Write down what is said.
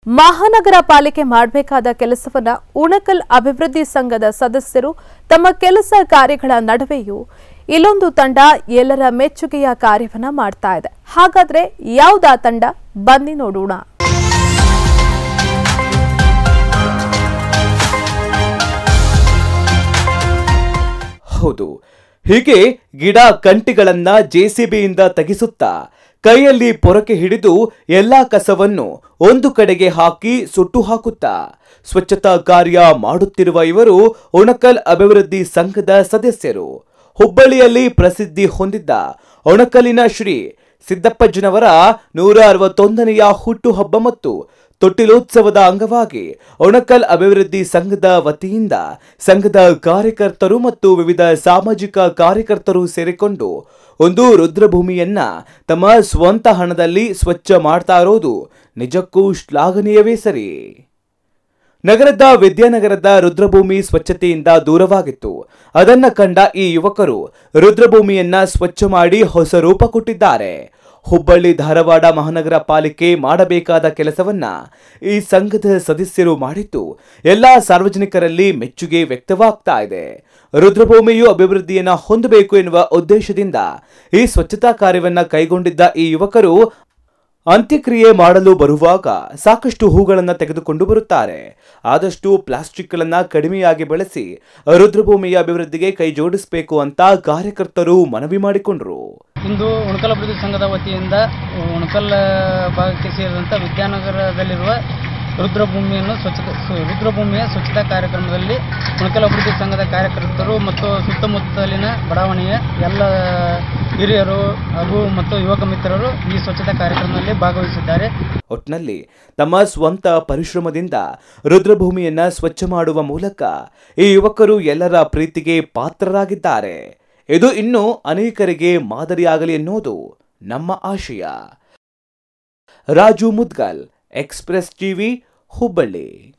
ಮಹಾನಗರ ಪಾಲಿಕೆ ಮಾಡಬೇಕಾದ ಕೆಲಸವನ್ನ ಉಣಕಲ್ ಅಭಿವೃದ್ಧಿ ಸಂಘದ ಸದಸ್ಯರು ತಮ್ಮ ಕೆಲಸ ಕಾರ್ಯಗಳ ನಡುವೆಯೂ ಇಲ್ಲೊಂದು ತಂಡ ಎಲ್ಲರ ಮೆಚ್ಚುಗೆಯ ಕಾರ್ಯವನ್ನ ಮಾಡ್ತಾ ಇದೆ. ಹಾಗಾದ್ರೆ ಯಾವುದಾ ತಂಡ ಬನ್ನಿ ನೋಡೋಣ. ಹೌದು, ಹೀಗೆ ಗಿಡ ಕಂಟಿಗಳನ್ನ ಜೆಸಿಬಿಯಿಂದ ತೆಗೆಸುತ್ತಾ ಕೈಯಲ್ಲಿ ಪೊರಕೆ ಹಿಡಿದು ಎಲ್ಲಾ ಕಸವನ್ನು ಒಂದು ಕಡೆಗೆ ಹಾಕಿ ಸುಟ್ಟು ಹಾಕುತ್ತಾ ಸ್ವಚ್ಛತಾ ಕಾರ್ಯ ಮಾಡುತ್ತಿರುವ ಇವರು ಉಣಕಲ್ ಅಭಿವೃದ್ಧಿ ಸಂಘದ ಸದಸ್ಯರು. ಹುಬ್ಬಳ್ಳಿಯಲ್ಲಿ ಪ್ರಸಿದ್ಧಿ ಹೊಂದಿದ್ದ ಉಣಕಲಿನ ಶ್ರೀ ಸಿದ್ದಪ್ಪಜ್ಜನವರ 161ನೆಯ ಹುಟ್ಟುಹಬ್ಬ ಮತ್ತು ತೊಟ್ಟಿಲೋತ್ಸವದ ಅಂಗವಾಗಿ ಉಣಕಲ್ ಅಭಿವೃದ್ಧಿ ಸಂಘದ ವತಿಯಿಂದ ಸಂಘದ ಕಾರ್ಯಕರ್ತರು ಮತ್ತು ವಿವಿಧ ಸಾಮಾಜಿಕ ಕಾರ್ಯಕರ್ತರು ಸೇರಿಕೊಂಡು ಒಂದು ರುದ್ರಭೂಮಿಯನ್ನ ತಮ್ಮ ಸ್ವಂತ ಹಣದಲ್ಲಿ ಸ್ವಚ್ಛ ಮಾಡ್ತಾ ಇರೋದು ನಿಜಕ್ಕೂ ಶ್ಲಾಘನೀಯವೇ ಸರಿ. ನಗರದ ವಿದ್ಯಾನಗರದ ರುದ್ರಭೂಮಿ ಸ್ವಚ್ಛತೆಯಿಂದ ದೂರವಾಗಿತ್ತು. ಅದನ್ನ ಕಂಡ ಈ ಯುವಕರು ರುದ್ರಭೂಮಿಯನ್ನ ಸ್ವಚ್ಛ ಮಾಡಿ ಹೊಸ ರೂಪ ಕೊಟ್ಟಿದ್ದಾರೆ. ಹುಬ್ಬಳ್ಳಿ ಧಾರವಾಡ ಮಹಾನಗರ ಪಾಲಿಕೆ ಮಾಡಬೇಕಾದ ಕೆಲಸವನ್ನ ಈ ಸಂಘದ ಸದಸ್ಯರು ಮಾಡಿದ್ದು ಎಲ್ಲಾ ಸಾರ್ವಜನಿಕರಲ್ಲಿ ಮೆಚ್ಚುಗೆ ವ್ಯಕ್ತವಾಗ್ತಾ ಇದೆ. ರುದ್ರಭೂಮಿಯು ಅಭಿವೃದ್ಧಿಯನ್ನ ಹೊಂದಬೇಕು ಎನ್ನುವ ಉದ್ದೇಶದಿಂದ ಈ ಸ್ವಚ್ಛತಾ ಕಾರ್ಯವನ್ನ ಕೈಗೊಂಡಿದ್ದ ಈ ಯುವಕರು ಅಂತ್ಯಕ್ರಿಯೆ ಮಾಡಲು ಬರುವಾಗ ಸಾಕಷ್ಟು ಹೂಗಳನ್ನು ತೆಗೆದುಕೊಂಡು ಬರುತ್ತಾರೆ. ಆದಷ್ಟು ಪ್ಲಾಸ್ಟಿಕ್ಗಳನ್ನು ಕಡಿಮೆಯಾಗಿ ಬಳಸಿ ರುದ್ರಭೂಮಿಯ ಅಭಿವೃದ್ಧಿಗೆ ಕೈ ಜೋಡಿಸಬೇಕು ಅಂತ ಕಾರ್ಯಕರ್ತರು ಮನವಿ ಮಾಡಿಕೊಂಡರು. ಇಂದು ಉಣಕಲ್ ಅಭಿವೃದ್ಧಿ ಸಂಘದ ವತಿಯಿಂದ ಉಣಕಲ್ ಭಾಗಕ್ಕೆ ಸೇರಿದಂಥ ವಿದ್ಯಾನಗರದಲ್ಲಿರುವ ರುದ್ರಭೂಮಿಯ ಸ್ವಚ್ಛತಾ ಕಾರ್ಯಕ್ರಮದಲ್ಲಿ ಉಣಕಲ್ ಅಭಿವೃದ್ಧಿ ಸಂಘದ ಕಾರ್ಯಕರ್ತರು ಮತ್ತು ಸುತ್ತಮುತ್ತಲಿನ ಬಡಾವಣೆಯ ಎಲ್ಲ ಹಿರಿಯರು ಹಾಗೂ ಮತ್ತು ಯುವಕ ಮಿತ್ರರು ಈ ಸ್ವಚ್ಛತಾ ಕಾರ್ಯಕ್ರಮದಲ್ಲಿ ಭಾಗವಹಿಸಿದ್ದಾರೆ. ಒಟ್ನಲ್ಲಿ ತಮ್ಮ ಸ್ವಂತ ಪರಿಶ್ರಮದಿಂದ ರುದ್ರಭೂಮಿಯನ್ನ ಸ್ವಚ್ಛ ಮಾಡುವ ಮೂಲಕ ಈ ಯುವಕರು ಎಲ್ಲರ ಪ್ರೀತಿಗೆ ಪಾತ್ರರಾಗಿದ್ದಾರೆ. ಇದು ಇನ್ನೂ ಅನೇಕರಿಗೆ ಮಾದರಿಯಾಗಲಿ ಎನ್ನುವುದು ನಮ್ಮ ಆಶಯ. Raju Mudgal, express TV, Hubballi.